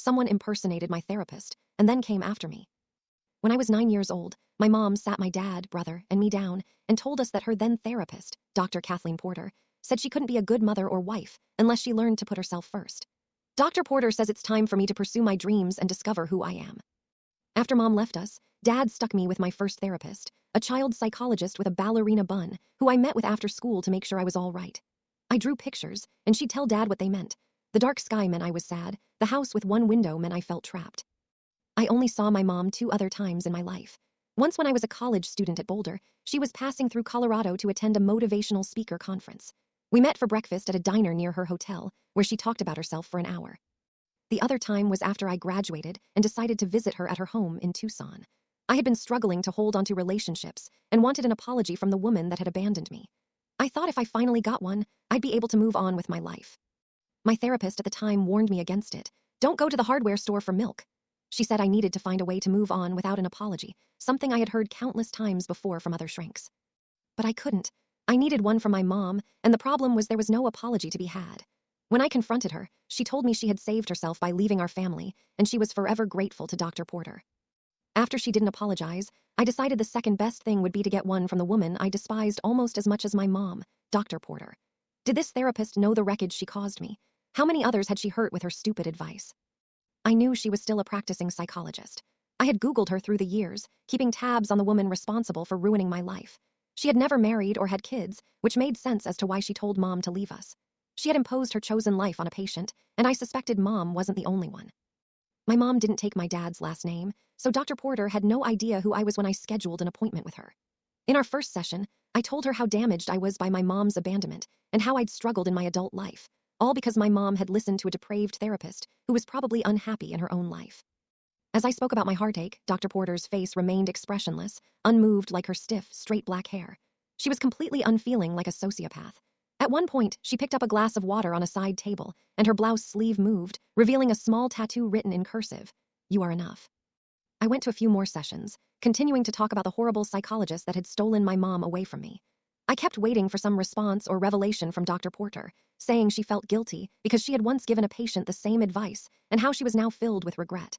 someone impersonated my therapist and then came after me. When I was 9 years old, my mom sat my dad, brother, and me down and told us that her then therapist, Dr. Kathleen Porter, said she couldn't be a good mother or wife unless she learned to put herself first. Dr. Porter says it's time for me to pursue my dreams and discover who I am. After Mom left us, Dad stuck me with my first therapist, a child psychologist with a ballerina bun, who I met with after school to make sure I was all right. I drew pictures, and she'd tell Dad what they meant. The dark sky meant I was sad, the house with one window meant I felt trapped. I only saw my mom 2 other times in my life. Once when I was a college student at Boulder, she was passing through Colorado to attend a motivational speaker conference. We met for breakfast at a diner near her hotel, where she talked about herself for an hour. The other time was after I graduated and decided to visit her at her home in Tucson. I had been struggling to hold onto relationships and wanted an apology from the woman that had abandoned me. I thought if I finally got one, I'd be able to move on with my life. My therapist at the time warned me against it. Don't go to the hardware store for milk. She said I needed to find a way to move on without an apology, something I had heard countless times before from other shrinks. But I couldn't. I needed one from my mom, and the problem was there was no apology to be had. When I confronted her, she told me she had saved herself by leaving our family, and she was forever grateful to Dr. Porter. After she didn't apologize, I decided the second best thing would be to get one from the woman I despised almost as much as my mom, Dr. Porter. Did this therapist know the wreckage she caused me? How many others had she hurt with her stupid advice? I knew she was still a practicing psychologist. I had Googled her through the years, keeping tabs on the woman responsible for ruining my life. She had never married or had kids, which made sense as to why she told Mom to leave us. She had imposed her chosen life on a patient, and I suspected Mom wasn't the only one. My mom didn't take my dad's last name, so Dr. Porter had no idea who I was when I scheduled an appointment with her. In our first session, I told her how damaged I was by my mom's abandonment and how I'd struggled in my adult life, all because my mom had listened to a depraved therapist who was probably unhappy in her own life. As I spoke about my heartache, Dr. Porter's face remained expressionless, unmoved like her stiff, straight black hair. She was completely unfeeling like a sociopath. At one point, she picked up a glass of water on a side table, and her blouse sleeve moved, revealing a small tattoo written in cursive, "You are enough." I went to a few more sessions, continuing to talk about the horrible psychologist that had stolen my mom away from me. I kept waiting for some response or revelation from Dr. Porter, saying she felt guilty because she had once given a patient the same advice and how she was now filled with regret.